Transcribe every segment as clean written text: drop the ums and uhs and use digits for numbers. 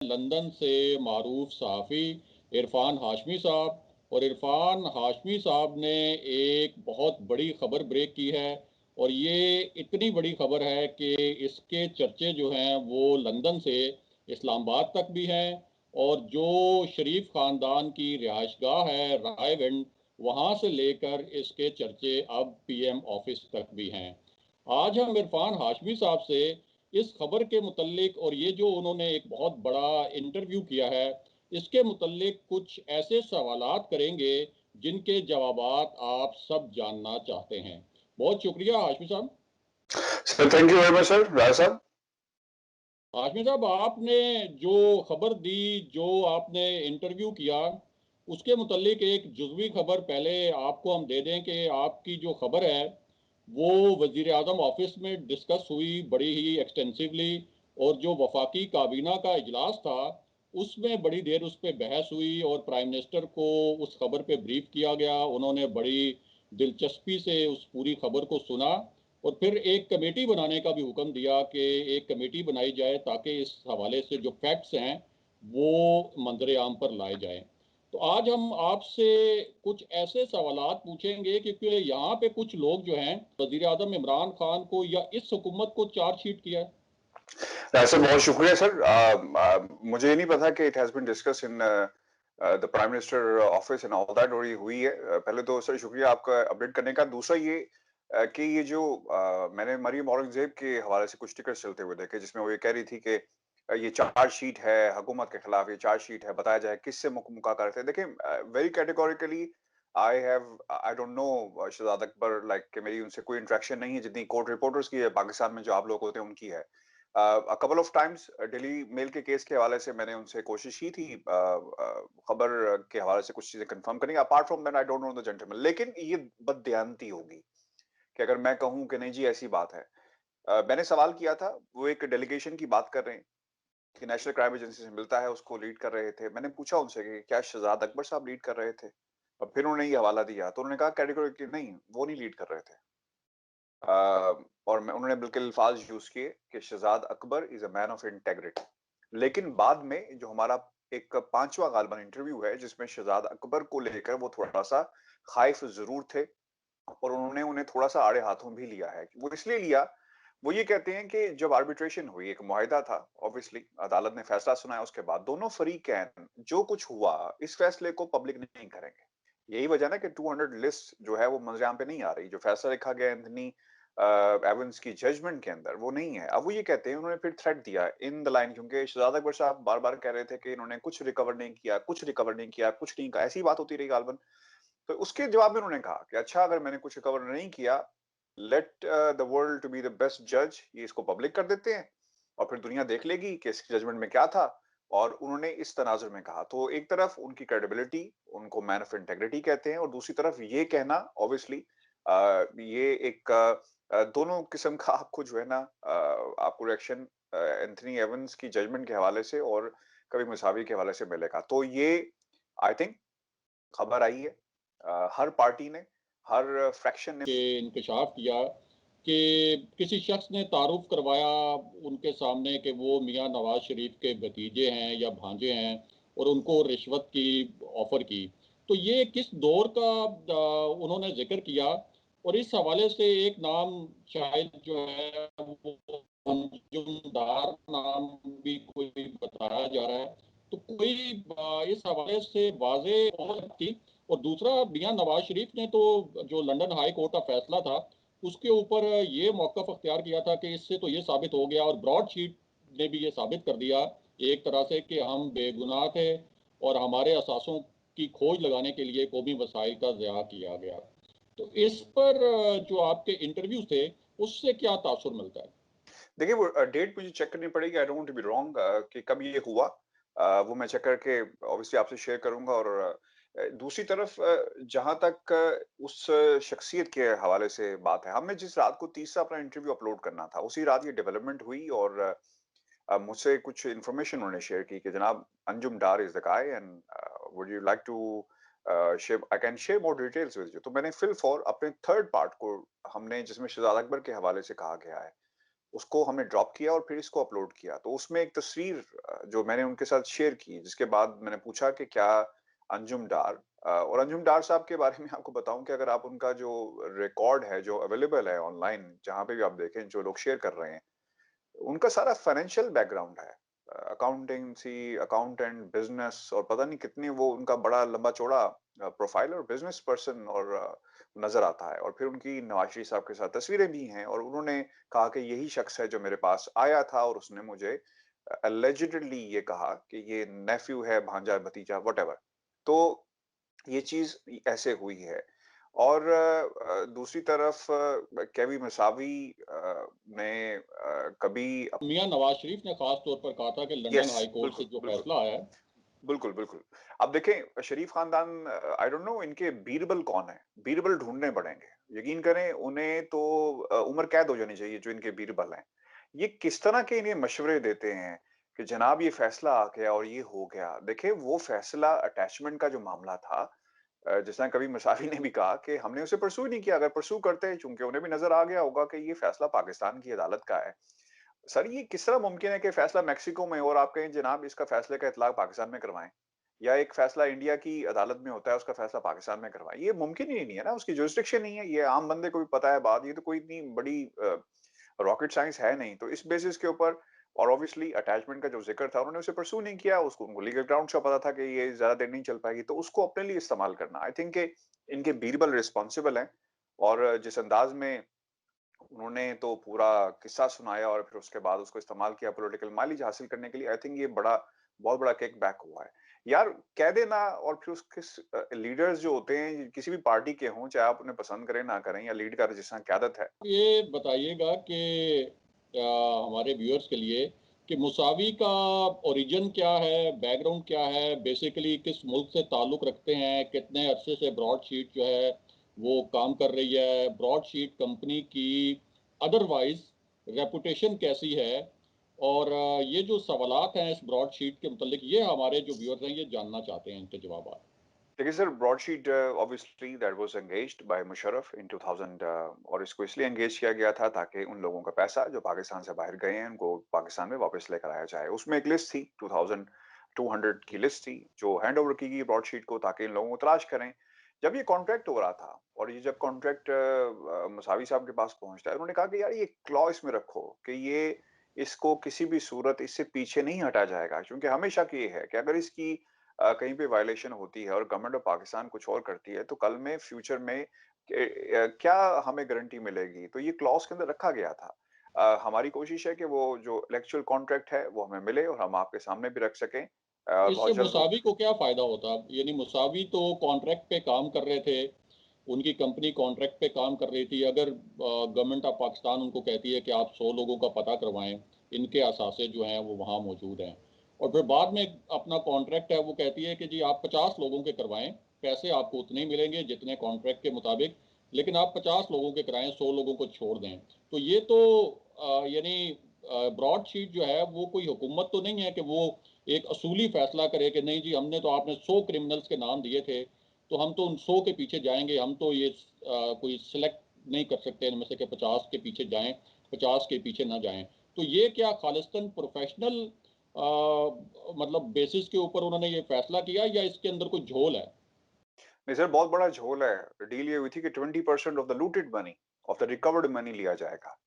London से मारूफ सहाफ़ी इरफान हाशमी साहब। और इरफान हाशमी साहब ने एक बहुत बड़ी खबर ब्रेक की है, और ये इतनी बड़ी खबर है कि इसके चर्चे जो हैं वो लंदन से इस्लामाबाद तक भी हैं, और जो शरीफ ख़ानदान की रिहाइशगाह है रायविंड, वहाँ से लेकर इसके चर्चे अब पीएम ऑफिस तक भी हैं। आज हम इरफान हाशमी साहब से इस खबर के मुतल्लिक, और ये जो उन्होंने एक बहुत बड़ा इंटरव्यू किया है, इसके मुतल्लिक कुछ ऐसे सवालात करेंगे जिनके जवाबात आप सब जानना चाहते हैं। बहुत शुक्रिया हाशमी साहब। Sir thank you very much sir Rai साहब। हाशमी साहब, आपने जो खबर दी, जो आपने इंटरव्यू किया, उसके मुतल्लिक एक जुज़वी खबर पहले आपको हम दे दें कि आपकी जो खबर है वो वज़ीर आज़म ऑफिस में डिस्कस हुई बड़ी ही एक्सटेंसिवली, और जो वफाकी काबीना का इजलास था उसमें बड़ी देर उस पर बहस हुई, और प्राइम मिनिस्टर को उस खबर पे ब्रीफ किया गया। उन्होंने बड़ी दिलचस्पी से उस पूरी खबर को सुना, और फिर एक कमेटी बनाने का भी हुक्म दिया कि एक कमेटी बनाई जाए ताकि इस हवाले से जो फैक्ट्स हैं वो मंजर आम पर लाए जाएं। तो आज हम आपसे कुछ ऐसे सवालात पूछेंगे क्योंकि यहाँ पे कुछ लोग जो हैं वजीर आजम इमरान खान को या इस हुकूमत को चार्जशीट किया है। राय साहब बहुत शुक्रिया सर। मुझे नहीं पता कि it has been discuss in the prime minister office and all that, और ये हुई है। पहले तो सर शुक्रिया आपका अपडेट करने का। दूसरा ये कि ये जो मैंने मरियम औरंगजेब के हवाले से कुछ टिकट चलते हुए देखे जिसमें वो ये कह रही थी कि ये चार्जशीट है हुकूमत के खिलाफ, ये चार्जशीट है, बताया जाए किससे मुकाकर थे। देखिए very categorically I don't know Shahzad Akbar, like कि मेरी उनसे कोई इंटरेक्शन नहीं है जितनी कोर्ट रिपोर्टर्स की है पाकिस्तान में, जो आप लोग होते हैं उनकी है। Couple of times Daily Mail के केस के हवाले से मैंने उनसे कोशिश की थी खबर के हवाले से कुछ चीजें कंफर्म करनी। Apart from that I don't know the gentleman. लेकिन ये बददयानती होगी कि अगर मैं कहूं कि नहीं जी ऐसी बात है। मैंने सवाल किया था, वो एक डेलीगेशन की बात कर रहे हैं कि नेशनल क्राइम एजेंसी से मिलता है, उसको लीड कर रहे थे। मैंने पूछा उनसे कि क्या शहजाद अकबर साहब लीड कर रहे थे, और फिर उन्होंने ये हवाला दिया। तो उन्होंने कहा कैटेगोरिकली नहीं, वो नहीं लीड कर रहे थे। और उन्होंने बिल्कुल अल्फाज यूज किए कि Shahzad Akbar is a man of integrity. लेकिन बाद में जो हमारा एक पांचवा गालबन इंटरव्यू है जिसमें शहजाद अकबर को लेकर वो थोड़ा सा खाइफ जरूर थे, और उन्होंने उन्हें थोड़ा सा आड़े हाथों भी लिया है। वो इसलिए लिया, वो ये कहते हैं कि जब आर्बिट्रेशन हुई, एक मुआहिदा था, ऑब्वियसली अदालत ने फैसला सुनाया, उसके बाद दोनों फरीकैन जो कुछ हुआ इस फैसले को पब्लिक नहीं करेंगे। यही वजह ना कि 200 लिस्ट जो है वो मंजराम पे नहीं आ रही। जो फैसला लिखा गया एंथनी एवंस की जजमेंट के अंदर वो नहीं है। अब वो ये कहते हैं, उन्होंने फिर थ्रेट दिया इन द लाइन, क्योंकि शहजाद अकबर साहब बार बार कह रहे थे कि इन्होंने कुछ रिकवर नहीं किया, कुछ रिकवर नहीं किया, कुछ नहीं कहा, ऐसी बात होती रही गालबन। तो उसके जवाब में उन्होंने कहा कि अच्छा अगर मैंने कुछ रिकवर नहीं किया, let the world to be the best जज, ये इसको पब्लिक कर देते हैं और फिर दुनिया देख लेगी कि इसकी जजमेंट में क्या था। और उन्होंने इस तनाजुर में कहा, तो एक तरफ उनकी क्रेडिबिलिटी, उनको मैन ऑफ इंटेग्रिटी कहते हैं, और दूसरी तरफ ये कहना ऑब्वियसली ये एक दोनों किस्म का आपको जो है ना आपको रिएक्शन एंथनी एवंस की जजमेंट के हवाले से और कभी मुसावी के हवाले से मिलेगा। तो ये आई थिंक खबर आई है, हर पार्टी ने, हर फ्रैक्शन ने के इंकशाफ किया कि किसी शख्स ने तारुफ करवाया उनके सामने कि वो मियां नवाज शरीफ के भतीजे हैं या भांजे हैं, और उनको रिश्वत की ऑफर की। तो ये किस दौर का उन्होंने जिक्र किया, और इस हवाले से एक नाम शायद जो है वो अंजुमदार नाम भी कोई बताया जा रहा है। तो कोई इस हवाले से वाजे और थी। और दूसरा, मियां नवाज शरीफ ने तो जो लंदन हाई कोर्ट का फैसला था उसके ऊपर ये मौकफ अख्तियार किया था कि इससे तो ये साबित हो गया, और ब्रॉड शीट ने भी ये साबित कर दिया एक तरह से कि हम बेगुनाह थे, और हमारे असासों की खोज लगाने के लिए कौमी वसाइल का ज़िया किया गया। तो इस पर जो आपके इंटरव्यूज थे उससे क्या तासुर मिलता है? देखिए वो डेट मुझे चेक करनी पड़ेगी, आई डोंट बी रॉन्ग कि कब ये हुआ। वो मैं चेक करके ऑब्वियसली आपसे शेयर करूंगा। और दूसरी तरफ जहां तक उस शख्सियत के हवाले से बात है, हमने जिस रात को तीसरा अपना इंटरव्यू अपलोड करना था उसी रात ये डेवलपमेंट हुई, और मुझसे कुछ इन्फॉर्मेशन उन्होंने शेयर की कि जनाब Anjum Dar is the guy and would you like to share, I can share more details with you. तो मैंने फिल फॉर अपने थर्ड पार्ट को हमने जिसमें शहजाद अकबर के हवाले से कहा गया है, उसको हमने ड्रॉप किया और फिर इसको अपलोड किया। तो उसमें एक तस्वीर जो मैंने उनके साथ शेयर की, जिसके बाद मैंने पूछा कि क्या अंजुम डार और अंजुम डार साहब के बारे में आपको बताऊँ कि अगर आप उनका जो रिकॉर्ड है, जो अवेलेबल है ऑनलाइन, जहाँ पे भी आप देखें, जो लोग शेयर कर रहे हैं, उनका सारा फाइनेंशियल बैकग्राउंड है। अकाउंटेंसी, अकाउंटेंट, बिज़नेस और पता नहीं कितनी वो उनका बड़ा लंबा-चौड़ा प्रोफाइल और बिज़नेस पर्सन और नज़र आता है। और फिर उनकी नवाज़ शरीफ साहब के साथ तस्वीरें भी हैं और उन्होंने कहा कि यही शख्स है जो मेरे पास आया था और उसने मुझे एलिजिडली ये कहा कि ये नेफ्यू है, भांजा, भतीजा, व्हाटएवर। तो ये चीज़ ऐसे हुई है। और दूसरी तरफ केवी मसावी ने कभी मियाँ नवाज शरीफ ने खास तौर पर कहा था कि लंदन यस, हाई कोर्ट से बिल्कुल, जो बिल्कुल। फैसला आया है, बिल्कुल, बिल्कुल। अब देखें शरीफ खानदान आई डोंट नो इनके बीरबल कौन है? बीरबल ढूँढने पड़ेंगे। यकीन करें उन्हें तो उम्र कैद हो जानी चाहिए जो इनके बीरबल हैं। ये किस तरह के इन्हें मशवरे देते हैं कि जनाब ये फैसला आ गया और ये हो गया। देखिए वो फैसला अटैचमेंट का जो मामला था जिस तरह कभी मसावी ने भी कहा कि हमने उसे परस्यू ही नहीं किया। अगर परस्यू करते चूँकि उन्हें भी नज़र आ गया होगा कि ये फैसला पाकिस्तान की अदालत का है। सर ये किस तरह मुमकिन है कि फैसला मेक्सिको में हो और आप कहें जनाब इसका फैसले का इतलाक पाकिस्तान में करवाएं या एक फैसला इंडिया की अदालत में होता है उसका फैसला पाकिस्तान में करवाएं। ये मुमकिन ही नहीं है ना, उसकी जुरिस्डिक्शन नहीं है। ये आम बंदे को भी पता है बात, ये तो कोई इतनी बड़ी रॉकेट साइंस है नहीं। तो इस बेसिस के ऊपर और ऑब्वियसली अटैचमेंट का जो जिक्र था उन्होंने उसे परस्यू नहीं किया। उसको उनको लीगल ग्राउंड से पता था कि ये ज्यादा देर नहीं चल पाएगी, तो उसको अपने लिए इस्तेमाल करना आई थिंक इनके बीरबल रिस्पॉन्सिबल हैं। और जिस अंदाज में उन्होंने तो पूरा किस्सा सुनाया और फिर उसके बाद उसको इस्तेमाल किया पॉलिटिकल माइलेज हासिल करने के लिए, आई थिंक ये बहुत बड़ा किक बैक हुआ है। यार कह देना और फिर उसके लीडर्स जो होते हैं किसी भी पार्टी के हों, चाहे आप उन्हें पसंद करें ना करें या लीड कर जिस तरह क़यादत है। ये बताइएगा कि हमारे व्यूअर्स के लिए कि मुसावी का ओरिजिन क्या है, बैकग्राउंड क्या है, बेसिकली किस मुल्क से ताल्लुक़ रखते हैं, कितने अरसे से ब्रॉडशीट जो है वो काम कर रही है, ब्रॉडशीट कंपनी की अदरवाइज़ रेपुटेशन कैसी है और ये जो सवालात हैं इस ब्रॉडशीट के मुतल्लिक ये हमारे जो व्यूअर्स हैं ये जानना चाहते हैं इनके जवाबात। देखिए sir Broadsheet obviously that was engaged by Musharraf in 2000 और इसको इसलिए एंगेज किया गया था ताकि उन लोगों का पैसा जो पाकिस्तान से बाहर गए हैं उनको पाकिस्तान में वापस लेकर आया जाए। उसमें एक लिस्ट थी 2200 की लिस्ट थी जो हैंड ओवर की गई ब्रॉडशीट को ताकि इन लोगों को तलाश करें। जब ये कॉन्ट्रैक्ट हो रहा था और ये जब कॉन्ट्रैक्ट मसावी साहब के पास पहुंचता है उन्होंने कहा कि यार ये क्लॉज में रखो कि ये इसको किसी भी सूरत इससे पीछे नहीं हटा जाएगा, क्योंकि हमेशा की ये है कि अगर इसकी कहीं पे वायलेशन होती है और गवर्नमेंट ऑफ पाकिस्तान कुछ और करती है तो कल में फ्यूचर में क्या हमें गारंटी मिलेगी। तो ये क्लॉज के अंदर रखा गया था। हमारी कोशिश है कि वो जो इलेक्चुअल कॉन्ट्रैक्ट है वो हमें मिले और हम आपके सामने भी रख सकें इससे बहुत जल्द मुसावी को क्या फ़ायदा होता? यानी मुसावी तो कॉन्ट्रैक्ट पे काम कर रहे थे, उनकी कंपनी कॉन्ट्रैक्ट पे काम कर रही थी। अगर गवर्नमेंट ऑफ पाकिस्तान उनको कहती है कि आप 100 लोगों का पता करवाएँ, इनके असासे जो हैं वो वहाँ मौजूद हैं। और फिर बाद में अपना कॉन्ट्रैक्ट है वो कहती है कि जी आप 50 लोगों के करवाएँ, पैसे आपको उतने ही मिलेंगे जितने कॉन्ट्रैक्ट के मुताबिक, लेकिन आप 50 लोगों के कराएँ, 100 लोगों को छोड़ दें। तो ये तो यानी ब्रॉड शीट जो है वो कोई हुकूमत तो नहीं है कि वो एक असूली फैसला करे कि नहीं जी हमने तो आपने 100 क्रिमिनल्स के नाम दिए थे, तो हम तो उन 100 के पीछे जाएँगे, हम तो ये कोई सिलेक्ट नहीं कर सकते इनमें से कि 50 के पीछे जाएँ, 50 के पीछे ना जाएँ। तो ये क्या खालिस्तान प्रोफ़ेशनल मतलब बेसिस के ऊपर उन्होंने ये फैसला किया या इसके अंदर कोई झोल है? नहीं सर बहुत बड़ा झोल है। डील ये हुई थी कि 20% of the looted money of the recovered money लिया जाएगा।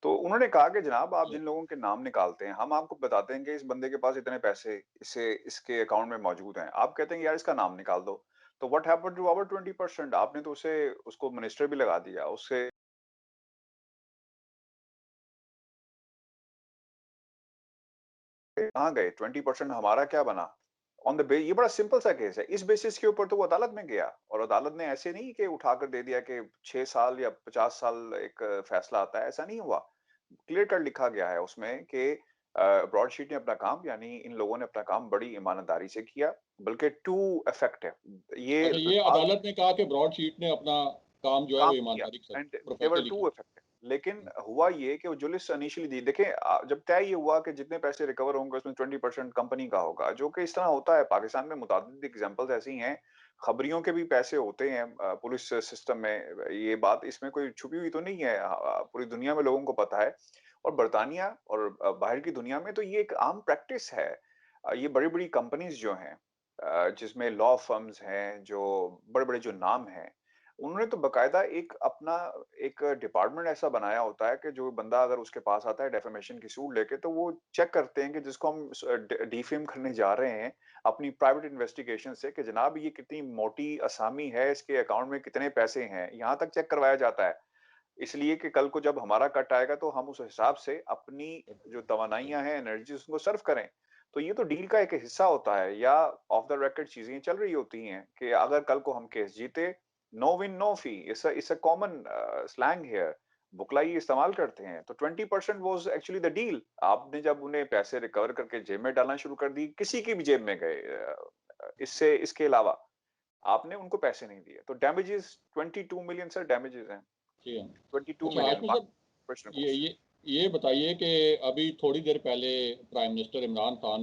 तो उन्होंने कहा कि जनाब आप जी। जिन लोगों के नाम निकालते हैं हम आपको बताते हैं कि इस बंदे के पास इतने पैसे इसे इसके अकाउंट में मौजूद हैं। आप कहते हैं यार इसका नाम निकाल दो। तो व्हाट हैपेंड टू आवर 20%? आपने तो उसे उसको मिनिस्टर भी लगा दिया, उससे कहाँ गए? 20% हमारा क्या बना? ऑन द बे ये बड़ा सिंपल सा केस है। इस बेसिस के ऊपर तो वो अदालत में गया और अदालत ने ऐसे नहीं कि उठाकर दे दिया कि 6 साल या 50 साल एक फैसला आता है, ऐसा नहीं हुआ। क्लियर कट लिखा गया है उसमें कि ब्रॉडशीट ने अपना काम यानी इन लोगों ने अपना काम बड़ी ईमानदारी से किया, बल्कि टू इफेक्टिव ये अच्छा ये अल्फाज अदालत ने कहा कि ब्रॉडशीट ने अपना काम जो है काम वो किया ईमानदारी के साथ and they were professionally too किया। इफेक्टिव। लेकिन हुआ ये कि वो जो लिस्ट इनिशियली दी देखें जब तय ये हुआ कि जितने पैसे रिकवर होंगे उसमें 20% कंपनी का होगा, जो कि इस तरह होता है पाकिस्तान में मुताबिक एग्जांपल्स ऐसी हैं। खबरियों के भी पैसे होते हैं पुलिस सिस्टम में, ये बात इसमें कोई छुपी हुई तो नहीं है, पूरी दुनिया में लोगों को पता है। और बर्तानिया और बाहर की दुनिया में तो ये एक आम प्रैक्टिस है। ये बड़ी-बड़ी कंपनीज़ जो हैं जिसमें लॉ फर्म्स हैं, जो बड़े-बड़े जो नाम हैं, उन्होंने तो बाकायदा एक अपना एक डिपार्टमेंट ऐसा बनाया होता है कि जो बंदा अगर उसके पास आता है डेफेमेशन की सूट लेके, तो वो चेक करते हैं कि जिसको हम डिफेम करने जा रहे हैं अपनी प्राइवेट इन्वेस्टिगेशन से, कि जनाब ये कितनी मोटी असामी है, इसके अकाउंट में कितने पैसे हैं, यहाँ तक चेक करवाया जाता है। इसलिए कि कल को जब हमारा कट आएगा तो हम उस हिसाब से अपनी जो तवानाइयाँ हैं, एनर्जीज़ उनको सर्व करें। तो ये तो डील का एक हिस्सा होता है, या ऑफ द रिकॉर्ड चीज़ें चल रही होती हैं कि अगर कल को हम केस जीते, no win no fee, it's a common slang here, बुकलाई इस्तेमाल करते हैं। तो 20% वाज़ एक्चुअली द डील। आपने जब उन्हें पैसे रिकवर करके जेब में डालना शुरू कर दी, किसी की भी जेब में गए, इससे इसके अलावा आपने उनको पैसे नहीं दिए। तो डैमेजेस 22 मिलियन सर डैमेजेस हैं। जी हाँ। 22 अच्छा मिलियन आशु बाकी साहब, प्रोफेशनल ये कॉस्ट। ये ये बताइए कि अभी थोड़ी देर पहले प्राइम मिनिस्टर इमरान खान